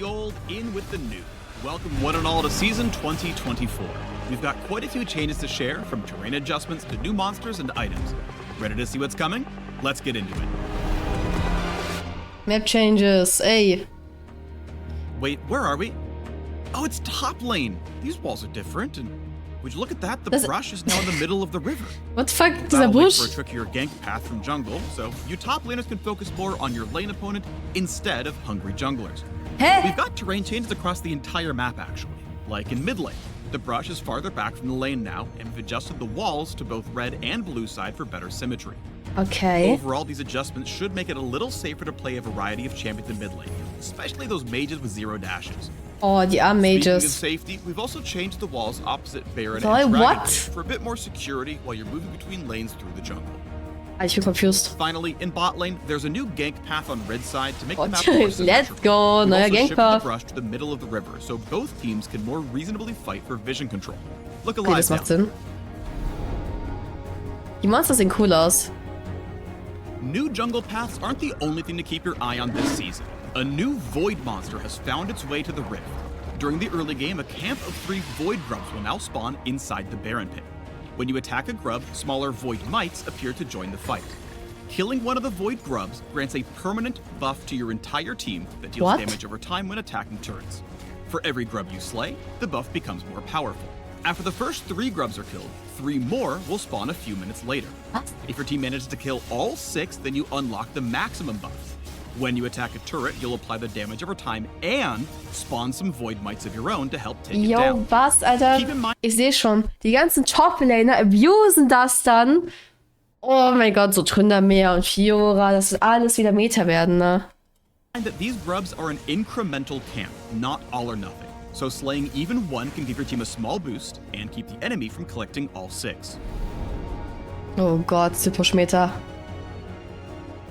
the old, in with the new. Welcome one and all to season 2024. We've got quite a few changes to share, from terrain adjustments to new monsters and items. Ready to see what's coming? Let's get into it. Map changes, ey. Wait, where are we? Oh, it's top lane. These walls are different, and would you look at that? The brush is now in the middle of the river. What the fuck, dieser That'll make Busch? for a trickier gank path from jungle, so you top laners can focus more on your lane opponent instead of hungry junglers. Hä? We've got terrain changes across the entire map, actually. Like in mid lane, the brush is farther back from the lane now, and we've adjusted the walls to both red and blue side for better symmetry. Okay. Overall, these adjustments should make it a little safer to play a variety of champions in mid lane, especially those mages with 0 dashes. Oh, die armen Speaking of Mages. safety, we've also changed the walls opposite Baron Sorry, and Dragon what? for a bit more security while you're moving between lanes through the jungle. Ich bin confused. Finally, in bot lane, there's a new gank path on red side to make the map Oh, more let's symmetrical. go, We've neuer also gank shifted the path. brush to the middle of the river, so both teams can more reasonably fight for vision control. Look Okay, alive das macht now. Sinn. Die Monster sehen cool aus. New jungle paths aren't the only thing to keep your eye on this season. A new void monster has found its way to the rift. During the early game, a camp of 3 void grubs will now spawn inside the Baron pit. When you attack a grub, smaller void mites appear to join the fight. Killing one of the void grubs grants a permanent buff to your entire team that deals What? damage over time when attacking turrets. For every grub you slay, the buff becomes more powerful. After the first 3 grubs are killed, 3 more will spawn a few minutes later. What? If your team manages to kill all 6, then you unlock the maximum buff. When you attack a turret, you'll apply the damage over time and spawn some void mites of your own to help take it Yo, down. was, Alter? Keep in mind, Ich sehe schon, die ganzen Top-Laner abusen das dann. Oh mein Gott, so mehr und Shyraa, das wird alles wieder Meta werden, ne? that these grubs are an incremental camp, not all or nothing. So slaying even one can give your team a small boost and keep the enemy from collecting all 6. Oh Gott, Push-Meta.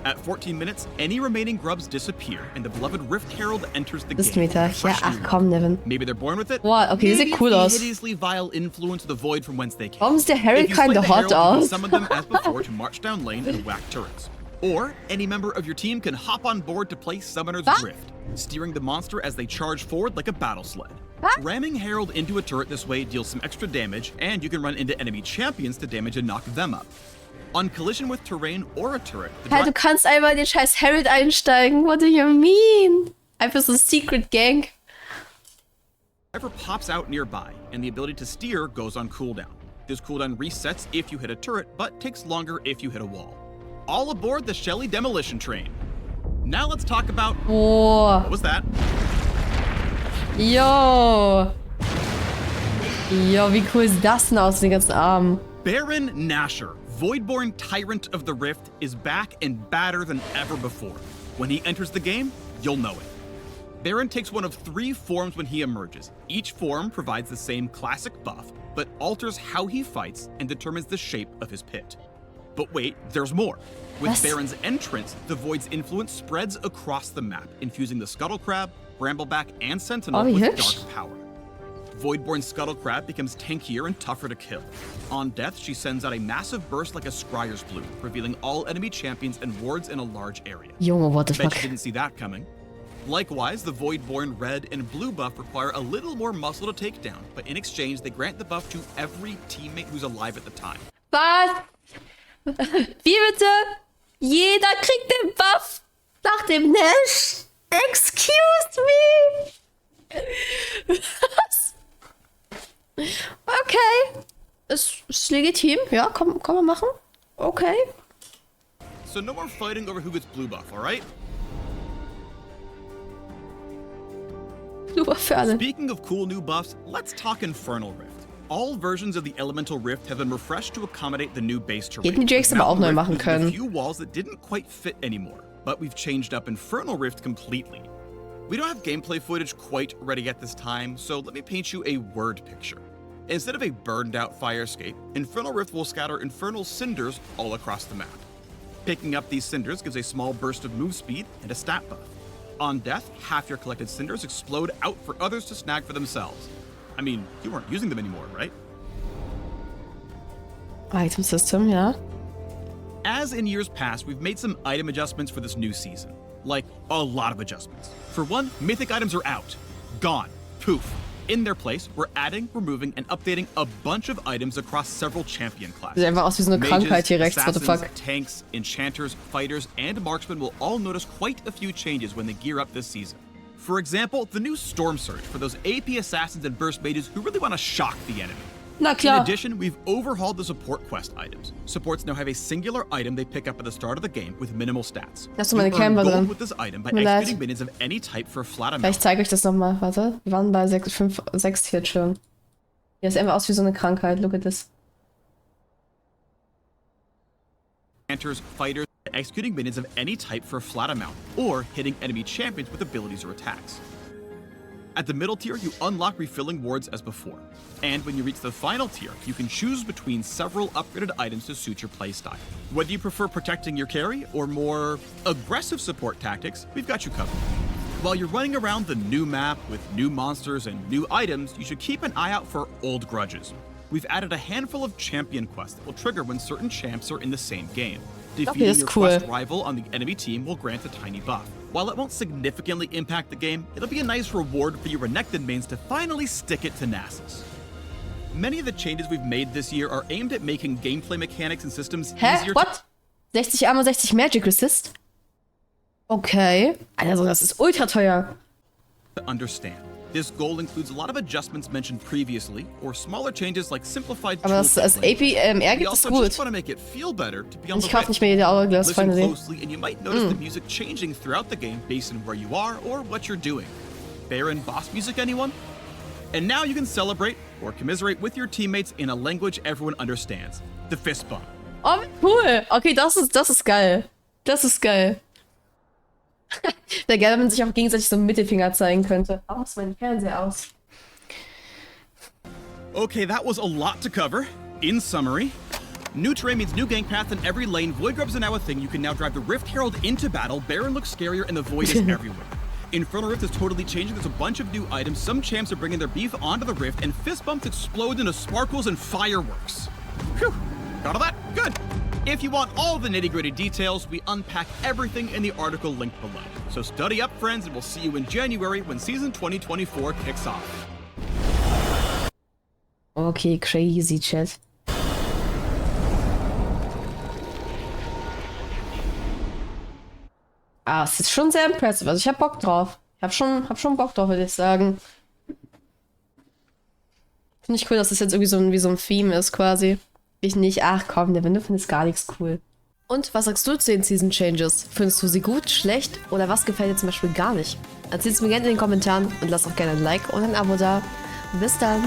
At 14 minutes, any remaining grubs disappear, and the beloved Rift Herald enters the Ist game. Meta. Ja, Fresh ach new komm, Nevin. Maybe they're born with it. Boah, okay, die Maybe sieht cool it's aus. the hideously vile influence of the void from whence they came. Warum ist der Herald If you slay kinda the hot Herald, you can aus? summon them as before to march down lane and whack turrets. Or any member of your team can hop on board to play Summoner's What? Drift, steering the monster as they charge forward like a battle sled. What? Ramming Herald into a turret this way deals some extra damage, and you can run into enemy champions to damage and knock them up. On collision with terrain or a turret, the Hey, du kannst einfach in den scheiß Herald einsteigen. What do you mean? Einfach so Secret Gank. driver pops out nearby, and the ability to steer goes on cooldown. This cooldown resets if you hit a turret, but takes longer if you hit a wall. All aboard the Shelly Demolition Train. Now let's talk about... Oh, What was that? yo. Yo, wie cool sieht das denn aus, den ganzen Armen? Baron Nasher, Voidborn Tyrant of the Rift, is back and badder than ever before. When he enters the game, you'll know it. Baron takes one of 3 forms when he emerges. Each form provides the same classic buff, but alters how he fights and determines the shape of his pit. But wait, there's more. With Yes. Baron's entrance, the Void's influence spreads across the map, infusing the Scuttle Crab, Brambleback, and Sentinel Oh, wie with hübsch. dark power. Voidborn Scuttle Crab becomes tankier and tougher to kill. On death, she sends out a massive burst like a Scryer's Bloom, revealing all enemy champions and wards in a large area. Junge, what the Bet fuck? you didn't see that coming. Likewise, the Voidborn red and blue buff require a little more muscle to take down, but in exchange, they grant the buff to every teammate who's alive at the time. Was? Wie bitte? Jeder kriegt den Buff nach dem Nash? Excuse me? Was? Okay. Ist legitim. Ja, kann man machen. Okay. So no more fighting over who gets blue buff, alright? Nur für alle. Speaking of cool new buffs, let's talk Infernal Rift. All versions of the Elemental Rift have been refreshed to accommodate the new base terrain. Hätten die Jakes aber auch neu machen With a können. few walls that didn't quite fit anymore, but we've changed up Infernal Rift completely. We don't have gameplay footage quite ready at this time, so let me paint you a word picture. Instead of a burned out fire escape, Infernal Rift will scatter infernal cinders all across the map. Picking up these cinders gives a small burst of move speed and a stat buff. On death, half your collected cinders explode out for others to snag for themselves. I mean, you weren't using them anymore, right? Item System, ja. As in years past, we've made some item adjustments for this new season. like a lot of adjustments. For one, mythic items are out. Gone. Poof. In their place, we're adding, removing, and updating a bunch of items across several champion classes. Sieht einfach aus wie so eine Krankheit hier rechts, what the fuck. Tanks, enchanters, fighters, and marksmen will all notice quite a few changes when they gear up this season. For example, the new Storm Surge for those AP assassins and burst mages who really want to shock the enemy. Na klar. In addition, we've overhauled the support quest items. Supports now have a singular item they pick up at the start of the game with minimal stats. Da ist noch meine Camper drin. With this item by executing minions of any type for a flat amount. Vielleicht zeige ich das nochmal. Warte. Wir waren bei 6 Tier schon. Hier sieht einfach aus wie so eine Krankheit. Look at this. Hunters, fighters, executing minions of any type for a flat amount, or hitting enemy champions with abilities or attacks. At the middle tier, you unlock refilling wards as before. And when you reach the final tier, you can choose between several upgraded items to suit your playstyle. Whether you prefer protecting your carry or more aggressive support tactics, we've got you covered. While you're running around the new map with new monsters and new items, you should keep an eye out for old grudges. We've added a handful of champion quests that will trigger when certain champs are in the same game. Defeating your quest rival on the enemy team will grant a tiny buff. While it won't significantly impact the game, it'll be a nice reward for your Renekton mains to finally stick it to Nasus. Many of the changes we've made this year are aimed at making gameplay mechanics and systems easier What? 60 Armor, 60 Magic Resist? Okay. Also das ist ultra teuer. to understand. This goal includes a lot of adjustments mentioned previously, or smaller changes like simplified Aber das AP gibt es gut. Ich kaufe nicht mehr jede Hourglass, Listen finally. closely and you might notice the music changing throughout the game based on where you are or what you're doing. Baron boss music, anyone? And now you can celebrate or commiserate with your teammates in a language everyone understands. The fist bump. Oh, cool. Okay, das ist geil. Das ist geil. Wäre geil, wenn man sich auch gegenseitig so einen Mittelfinger zeigen könnte. Oh, ist mein Fernseher aus. Okay, that was a lot to cover. In summary, new terrain means new gang path in every lane. Void grubs are now a thing. You can now drive the Rift Herald into battle. Baron looks scarier and the Void is everywhere. Infernal Rift is totally changing. There's a bunch of new items. Some champs are bringing their beef onto the Rift, and fist bumps explode into sparkles and fireworks. Phew, got all that? Good. If you want all the nitty-gritty details, we unpack everything in the article linked below. So study up, friends, and we'll see you in January when season 2024 kicks off. Okay, crazy, Chat. Ah, es ist schon sehr impressive. Also ich hab Bock drauf. Hab schon Bock drauf, würde ich sagen. Finde ich cool, dass das jetzt irgendwie so ein Theme ist, quasi. Ich nicht, ach komm, der Window findest gar nichts cool. Und was sagst du zu den Season Changes? Findest du sie gut, schlecht oder was gefällt dir zum Beispiel gar nicht? Erzähl's mir gerne in den Kommentaren und lass auch gerne ein Like und ein Abo da. Bis dann!